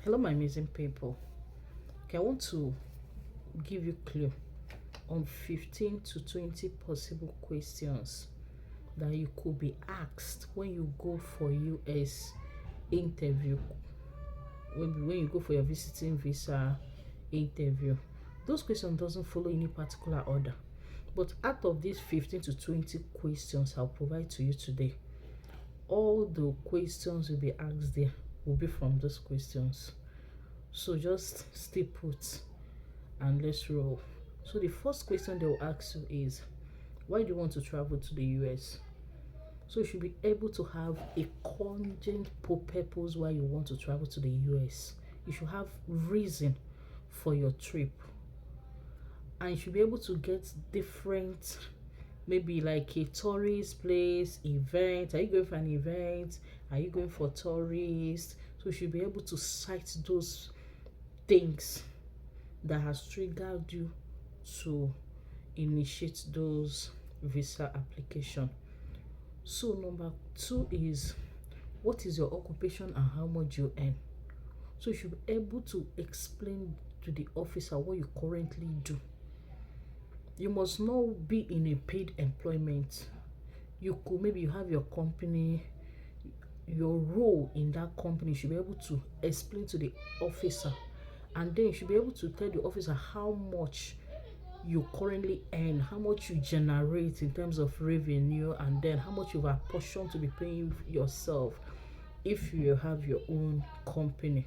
Hello, my amazing people. Okay, I want to give you clue on 15 to 20 possible questions that you could be asked when you go for US interview. When you go for your visiting visa interview, those questions doesn't follow any particular order. But out of these 15 to 20 questions I'll provide to you today, all the questions will be asked there will be from those questions. So just stay put and let's roll. So the first question they will ask you is, why do you want to travel to the US? So you should be able to have a cogent purpose why you want to travel to the US. You should have reason for your trip. And you should be able to get different, maybe like a tourist place, event. Are you going for an event? Are you going for tourists? So you should be able to cite those things that has triggered you to initiate those visa application. So number two is, what is your occupation and how much you earn? So you should be able to explain to the officer what you currently do. You must not be in a paid employment. You could, maybe you have your company, your role in that company. You should be able to explain to the officer, and then you should be able to tell the officer how much you currently earn, how much you generate in terms of revenue, and then how much you've apportioned to be paying yourself if you have your own company.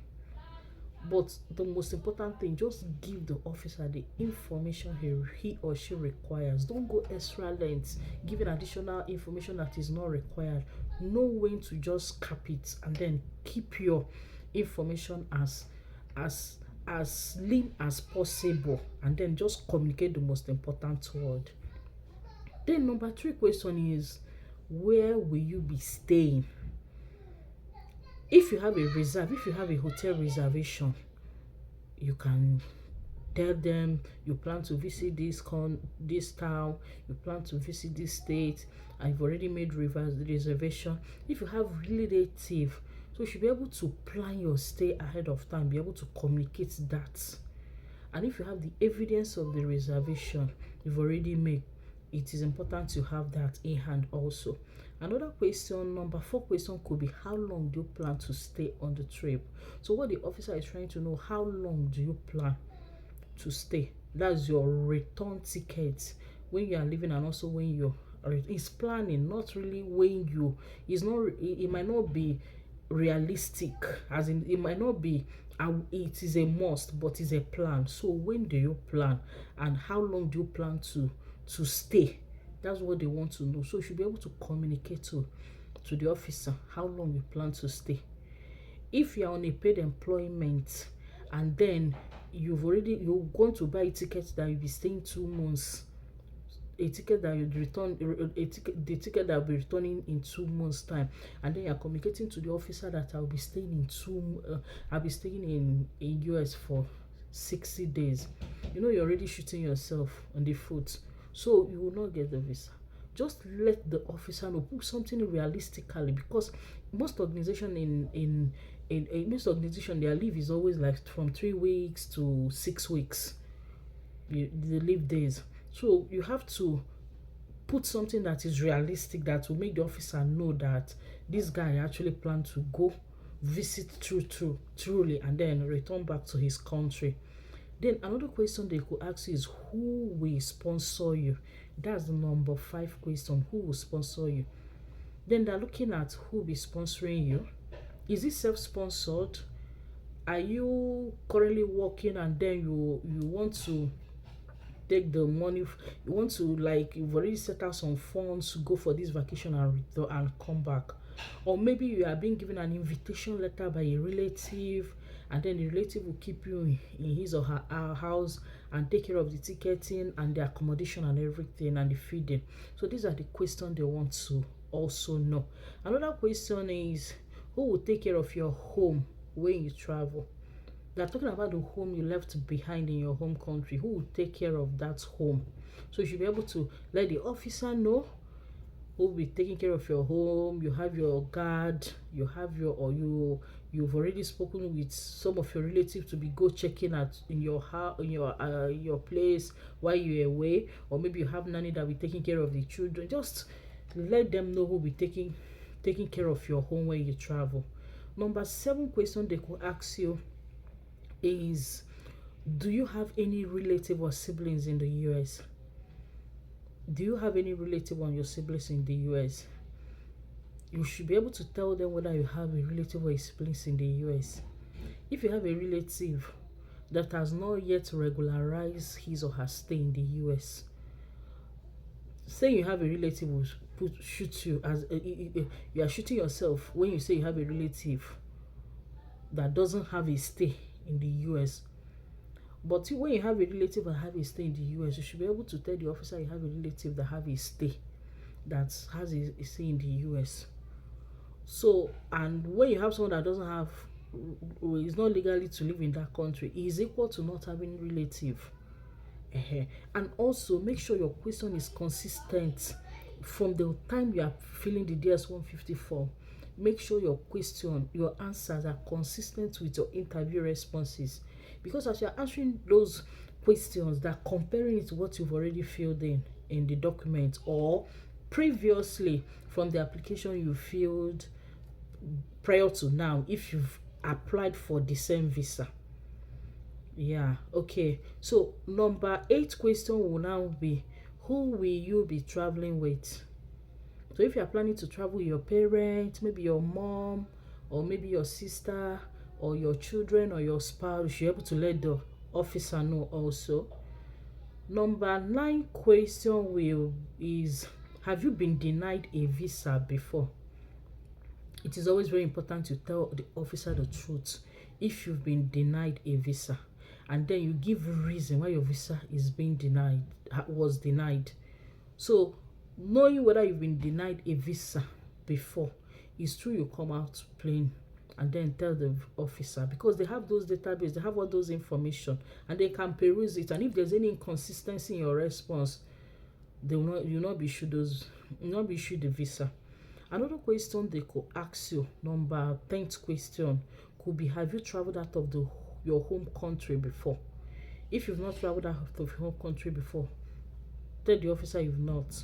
But the most important thing, just give the officer the information he or she requires. Don't go extra lengths giving additional information that is not required. Know when to just cap it, and then keep your information as lean as possible, and then just communicate the most important word. Then number three question is, where will you be staying? If you have a hotel reservation, you can tell them you plan to visit this town, you plan to visit this state, and you've already made reservation. If you have relative, so you should be able to plan your stay ahead of time, be able to communicate that. And if you have the evidence of the reservation you've already made, it is important to have that in hand also. Another question, number four question, could be, how long do you plan to stay on the trip? So what the officer is trying to know, how long do you plan to stay? That's your return ticket when you are leaving, and also when you're it's planning, not really when you, it's not, it might not be realistic, as in it might not be it is a must, but it's a plan. So when do you plan, and how long do you plan to stay? That's what they want to know. So you should be able to communicate to the officer how long you plan to stay. If you are on a paid employment, and then you're going to buy a ticket that you'll be staying 2 months, a ticket that you return, the ticket that will be returning in 2 months time, and then you're communicating to the officer that I'll be staying in US for 60 days, you're already shooting yourself on the foot. So you will not get the visa. Just let the officer know, put something realistically, because most organization in most organization, their leave is always like from 3 weeks to 6 weeks, the leave days. So you have to put something that is realistic, that will make the officer know that this guy actually planned to go visit truly, and then return back to his country. Then another question they could ask you is, who will sponsor you? That's the number five question. Who will sponsor you? Then they're looking at who will be sponsoring you. Is it self-sponsored? Are you currently working, and then you want to take the money, you want to, like, you've already set out some funds to go for this vacation and return and come back? Or maybe you are being given an invitation letter by a relative, and then the relative will keep you in his or her house and take care of the ticketing and the accommodation and everything and the feeding. So these are the questions they want to also know. Another question is, who will take care of your home when you travel? They're talking about the home you left behind in your home country. Who will take care of that home? So you should be able to let the officer know who will be taking care of your home. You have your guard, you have your, or you've already spoken with some of your relatives to be go checking at in your house, in your place while you're away, or maybe you have nanny that will be taking care of the children. Just let them know who will be taking care of your home when you travel. Number 7 question they could ask you is, do you have any relative or siblings in the US? Do you have any relative or your siblings in the US? You should be able to tell them whether you have a relative or a siblings in the US. If you have a relative that has not yet regularized his or her stay in the US, say you have a relative who shoots you as you are shooting yourself when you say you have a relative that doesn't have a stay in the US. But when you have a relative that have a stay in the US, you should be able to tell the officer you have a relative that have a stay, that has a stay in the US. So, and when you have someone that doesn't have, is not legally to live in that country, is equal to not having relative. And also make sure your question is consistent from the time you are filling the DS-150 form. Make sure your question, your answers are consistent with your interview responses, because as you're answering those questions, they're comparing it to what you've already filled in the document, or previously from the application you filled prior to now, if you've applied for the same visa. Yeah, okay. So number 8 question will now be, who will you be traveling with? So if you are planning to travel with your parents, maybe your mom, or maybe your sister, or your children, or your spouse, you should be able to let the officer know also. Number 9 question is, have you been denied a visa before? It is always very important to tell the officer the truth if you've been denied a visa, and then you give a reason why your visa is being denied, was denied. So knowing whether you've been denied a visa before is true, you come out plain and then tell the officer, because they have those database, they have all those information, and they can peruse it, and if there's any inconsistency in your response, they will not, you will not be issued the visa. Another question they could ask you, number 10th question, could be, have you traveled out of your home country before? If you've not traveled out of your home country before, tell the officer you've not.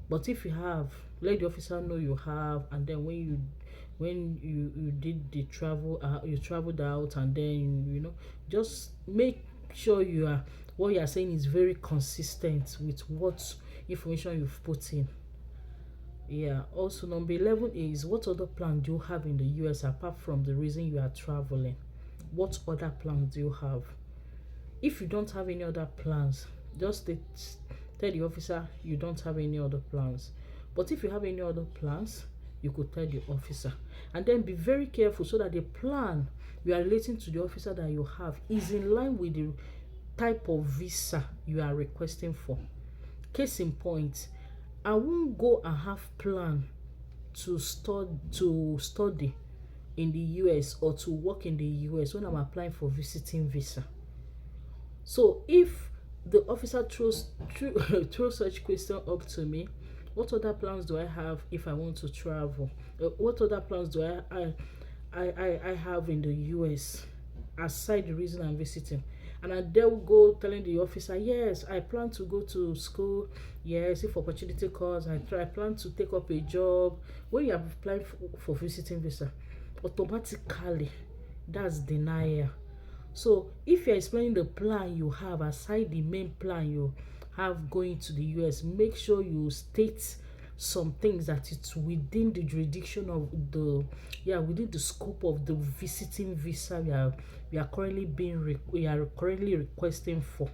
But if you have, let the officer know you have, and then when you did the travel, you traveled out, and then just make sure what you are saying is very consistent with what information you've put in. Yeah. Also, number 11 is, what other plan do you have in the US apart from the reason you are traveling? What other plans do you have? If you don't have any other plans, just tell the officer you don't have any other plans. But if you have any other plans, you could tell the officer, and then be very careful so that the plan you are relating to the officer that you have is in line with the type of visa you are requesting for. Case in point, I won't go and have plan to study in the US or to work in the US when I'm applying for visiting visa. So if the officer throws such question up to me, what other plans do I have if I want to travel? What other plans do I have in the US aside the reason I'm visiting? And I will go telling the officer, yes, I plan to go to school. Yes, if opportunity comes, I plan to take up a job. When you have applied for visiting visa, automatically that's denial. So if you're explaining the plan you have aside the main plan you have going to the US, make sure you state some things that it's within the jurisdiction of within the scope of the visiting visa we are currently requesting for.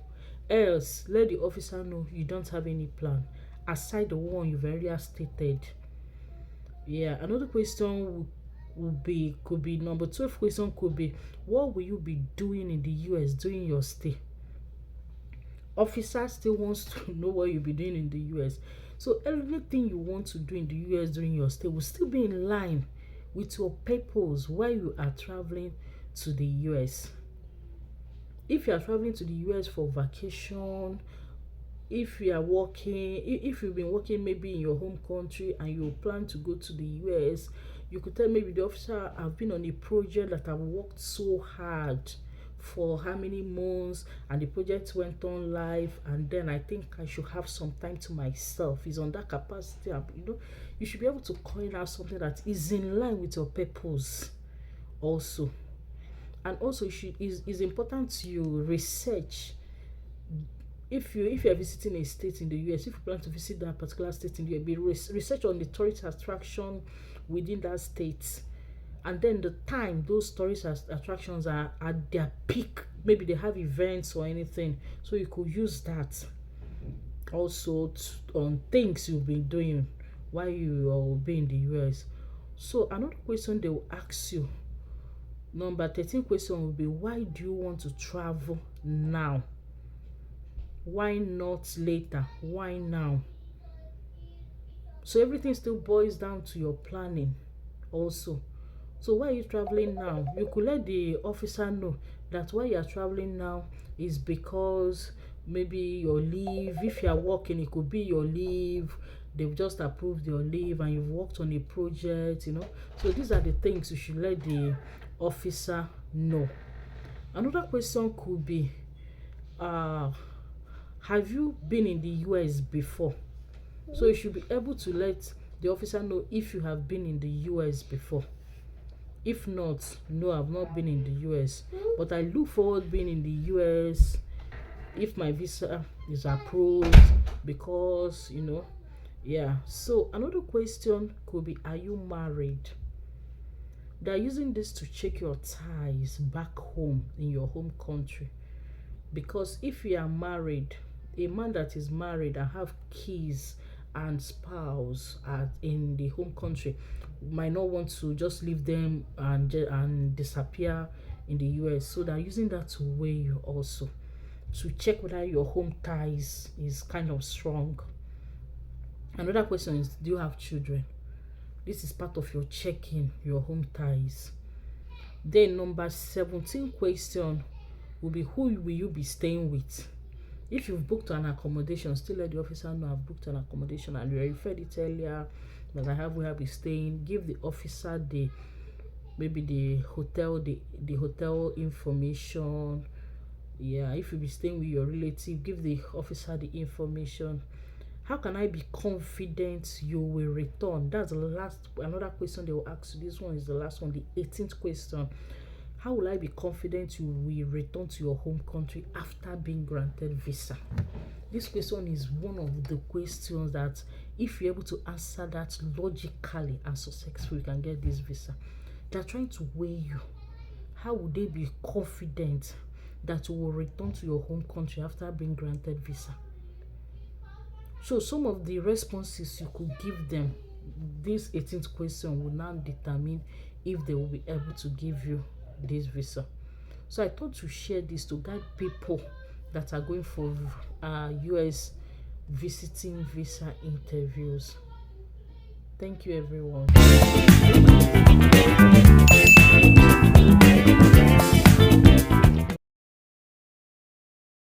Else, let the officer know you don't have any plan aside the one you've already stated. Yeah. Another question could be number 12 question could be, what will you be doing in the US during your stay? Officer still wants to know what you'll be doing in the US. So everything you want to do in the US during your stay will still be in line with your purpose while you are traveling to the US. If you are traveling to the US for vacation, if you are working, if you've been working maybe in your home country and you plan to go to the US, You could tell maybe the officer, I've been on a project that I've worked so hard for how many months, and the project went on live, and then I think I should have some time to myself. Is on that capacity. You should be able to coin out something that is in line with your purpose also. And also it's important to research. If you are visiting a state in the US, if you plan to visit that particular state in the US, be research on the tourist attraction within that state, and then the time those tourist attractions are at their peak. Maybe they have events or anything, so you could use that also on things you've been doing while you will be in the US. So another question they will ask you, number 13 question will be, why do you want to travel now? Why not later? Why now? So everything still boils down to your planning also. So why are you traveling now? You could let the officer know that why you are traveling now is because maybe your leave. If you are working, it could be your leave. They've just approved your leave and you've worked on a project, So these are the things you should let the officer know. Another question could be, have you been in the US before? So you should be able to let the officer know if you have been in the US before. If not, no, I've not been in the US, but I look forward being in the US if my visa is approved, because yeah. So another question could be, are you married? They're using this to check your ties back home in your home country, because if you are married, a man that is married and have kids and spouse in the home country might not want to just leave them and disappear in the US. So they're using that to weigh you also, to check whether your home ties is kind of strong. Another question is, do you have children? This is part of your checking your home ties. Then number 17 question will be, who will you be staying with? If you've booked an accommodation, still let the officer know I've booked an accommodation and you referred it earlier that I have where I'll be staying. Give the officer maybe the hotel information. Yeah, if you'll be staying with your relative, give the officer the information. How can I be confident you will return? That's another question they will ask you. This one is the last one, the 18th question. How will I be confident you will return to your home country after being granted visa? This question is one of the questions that, if you're able to answer that logically and successfully, you can get this visa. They're trying to weigh you. How would they be confident that you will return to your home country after being granted visa? So some of the responses you could give them, this 18th question will now determine if they will be able to give you this visa. So I thought to share this to guide people that are going for US visiting visa interviews. Thank you, everyone.